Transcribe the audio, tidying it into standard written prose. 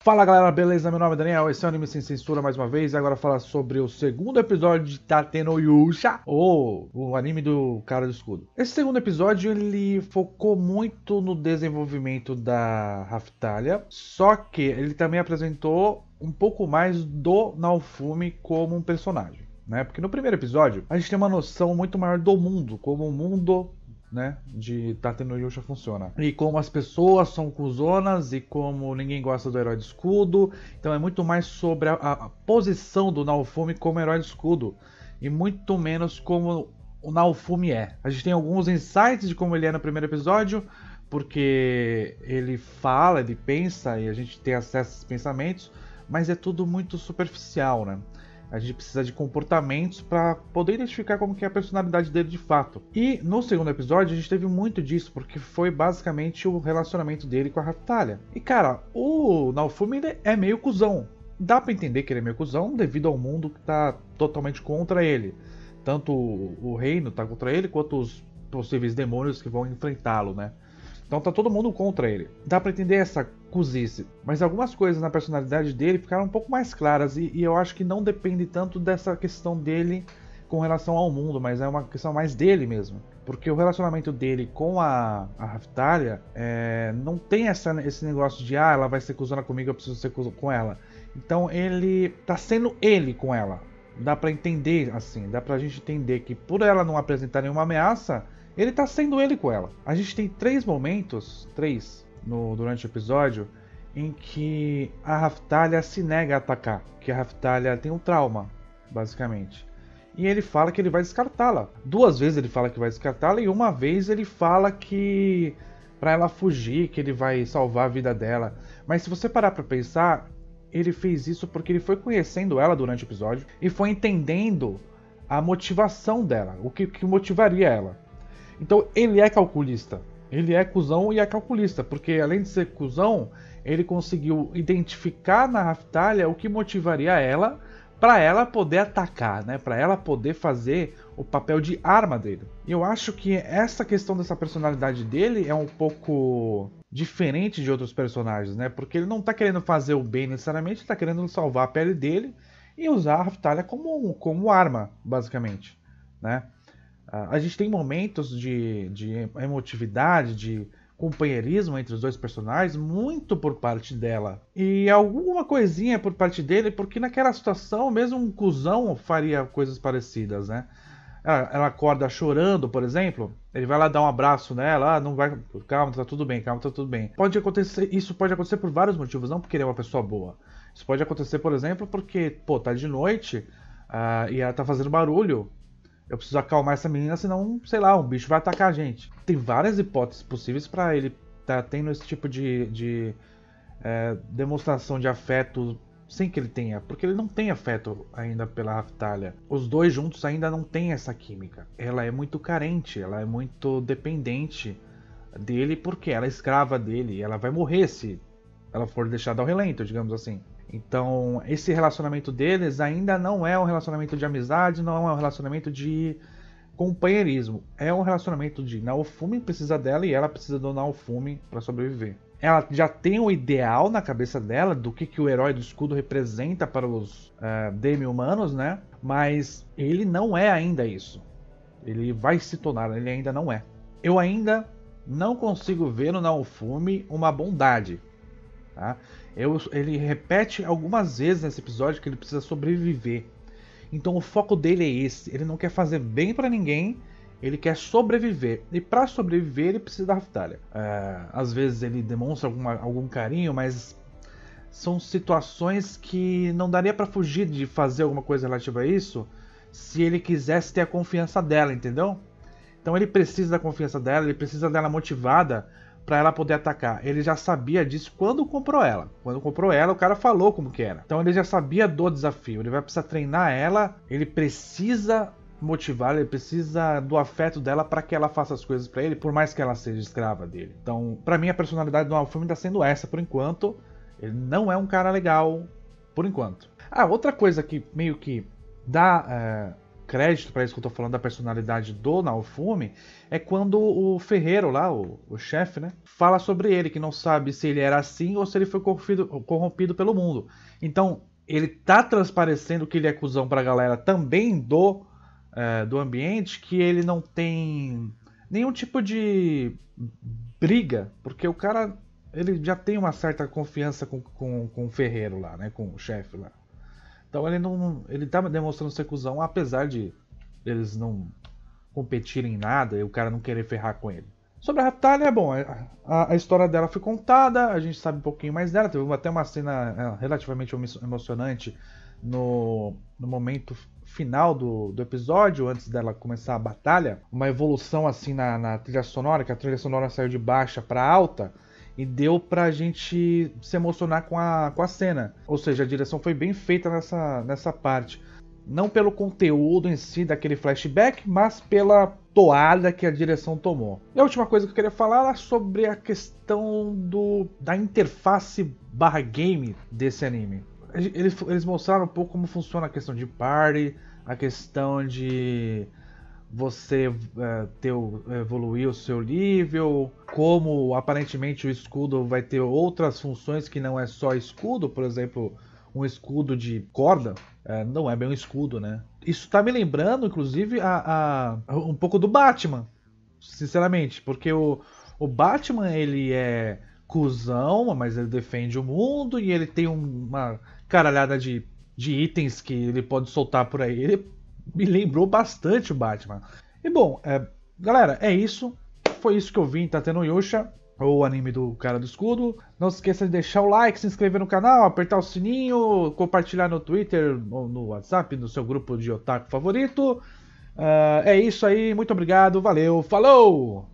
Fala galera, beleza? Meu nome é Daniel, esse é o Anime Sem Censura mais uma vez. Agora falar sobre o segundo episódio de Tate no Yusha, ou o anime do cara do escudo. Esse segundo episódio ele focou muito no desenvolvimento da Raftalia, só que ele também apresentou um pouco mais do Naofumi como um personagem, né? Porque no primeiro episódio a gente tem uma noção muito maior do mundo, como o mundo, né, de Tate no Yusha funciona. E como as pessoas são cuzonas e como ninguém gosta do herói de escudo. Então é muito mais sobre a posição do Naofumi como herói de escudo. E muito menos como o Naofumi é. A gente tem alguns insights de como ele é no primeiro episódio. Porque ele fala, ele pensa e a gente tem acesso a esses pensamentos. Mas é tudo muito superficial, né? A gente precisa de comportamentos para poder identificar como que é a personalidade dele de fato. E no segundo episódio a gente teve muito disso, porque foi basicamente o relacionamento dele com a Raftalia. E cara, o Naofumi é meio cuzão. Dá para entender que ele é meio cuzão devido ao mundo que tá totalmente contra ele. Tanto o reino tá contra ele, quanto os possíveis demônios que vão enfrentá-lo, né? Então tá todo mundo contra ele. Dá pra entender essa cozice. Mas algumas coisas na personalidade dele ficaram um pouco mais claras. E eu acho que não depende tanto dessa questão dele com relação ao mundo. Mas é uma questão mais dele mesmo. Porque o relacionamento dele com a Raftalia não tem esse negócio de ela vai ser cuzona comigo, eu preciso ser cuzona com ela. Então ele tá sendo ele com ela. Dá pra entender assim. Dá pra gente entender que por ela não apresentar nenhuma ameaça, ele tá sendo ele com ela. A gente tem três momentos, durante o episódio, em que a Raftalia se nega a atacar. Que a Raftalia tem um trauma, basicamente. E ele fala que ele vai descartá-la. Duas vezes ele fala que vai descartá-la e uma vez ele fala que pra ela fugir, que ele vai salvar a vida dela. Mas se você parar pra pensar, ele fez isso porque ele foi conhecendo ela durante o episódio e foi entendendo a motivação dela, o que motivaria ela. Então ele é calculista, ele é cuzão e é calculista, porque além de ser cuzão, ele conseguiu identificar na Raftalia o que motivaria ela para ela poder atacar, né? Para ela poder fazer o papel de arma dele. E eu acho que essa questão dessa personalidade dele é um pouco diferente de outros personagens, né? Porque ele não tá querendo fazer o bem necessariamente, ele tá querendo salvar a pele dele e usar a Raftalia como arma, basicamente, né? A gente tem momentos de emotividade, de companheirismo entre os dois personagens, muito por parte dela. E alguma coisinha por parte dele, porque naquela situação, mesmo um cuzão faria coisas parecidas, né? Ela acorda chorando, por exemplo, ele vai lá dar um abraço nela, não vai, calma, tá tudo bem, calma, tá tudo bem. Isso pode acontecer por vários motivos, não porque ele é uma pessoa boa. Isso pode acontecer, por exemplo, porque, pô, tá de noite e ela tá fazendo barulho. Eu preciso acalmar essa menina, senão, sei lá, um bicho vai atacar a gente. Tem várias hipóteses possíveis para ele estar tendo esse tipo de demonstração de afeto sem que ele tenha. Porque ele não tem afeto ainda pela Raftalia. Os dois juntos ainda não têm essa química. Ela é muito carente, ela é muito dependente dele porque ela é escrava dele. E ela vai morrer se ela for deixada ao relento, digamos assim. Então, esse relacionamento deles ainda não é um relacionamento de amizade, não é um relacionamento de companheirismo. É um relacionamento de Naofumi precisa dela e ela precisa do Naofumi para sobreviver. Ela já tem o ideal na cabeça dela do que o herói do escudo representa para os demi-humanos, né? Mas ele não é ainda isso. Ele vai se tornar, ele ainda não é. Eu ainda não consigo ver no Naofumi uma bondade. Tá? Ele repete algumas vezes nesse episódio que ele precisa sobreviver. Então o foco dele é esse. Ele não quer fazer bem pra ninguém. Ele quer sobreviver. E pra sobreviver ele precisa da Raftalia. Às vezes ele demonstra algum carinho, mas são situações que não daria pra fugir de fazer alguma coisa relativa a isso se ele quisesse ter a confiança dela, entendeu? Então ele precisa da confiança dela, ele precisa dela motivada para ela poder atacar. Ele já sabia disso quando comprou ela. Quando comprou ela, o cara falou como que era. Então ele já sabia do desafio. Ele vai precisar treinar ela, ele precisa motivar, ele precisa do afeto dela para que ela faça as coisas para ele, por mais que ela seja escrava dele. Então, para mim a personalidade do Naofumi está sendo essa por enquanto. Ele não é um cara legal por enquanto. Outra coisa que meio que dá crédito para isso que eu tô falando da personalidade do Naofumi, é quando o ferreiro lá, o chefe, né, fala sobre ele, que não sabe se ele era assim ou se ele foi corrompido pelo mundo. Então, ele tá transparecendo que ele é cuzão pra galera também do ambiente, que ele não tem nenhum tipo de briga, porque o cara ele já tem uma certa confiança com o ferreiro lá, né, com o chefe lá. Então ele tá demonstrando ser cuzão, apesar de eles não competirem em nada e o cara não querer ferrar com ele. Sobre a Raptalia, bom, a história dela foi contada, a gente sabe um pouquinho mais dela, teve até uma cena relativamente emocionante no momento final do episódio, antes dela começar a batalha, uma evolução assim na trilha sonora, que a trilha sonora saiu de baixa para alta, e deu pra gente se emocionar com a cena. Ou seja, a direção foi bem feita nessa parte. Não pelo conteúdo em si daquele flashback, mas pela toada que a direção tomou. E a última coisa que eu queria falar era sobre a questão da interface barra game desse anime. Eles mostraram um pouco como funciona a questão de party, a questão de você evoluir o seu nível, como aparentemente o escudo vai ter outras funções que não é só escudo, por exemplo, um escudo de corda, não é bem um escudo, né? Isso tá me lembrando, inclusive, um pouco do Batman, sinceramente, porque o Batman, ele é cuzão, mas ele defende o mundo e ele tem uma caralhada de itens que ele pode soltar por aí. Ele me lembrou bastante o Batman. E bom, galera, é isso. Foi isso que eu vi em Tatenoyusha, o anime do Cara do Escudo. Não se esqueça de deixar o like, se inscrever no canal, apertar o sininho, compartilhar no Twitter, no WhatsApp, no seu grupo de otaku favorito. É isso aí, muito obrigado, valeu, falou!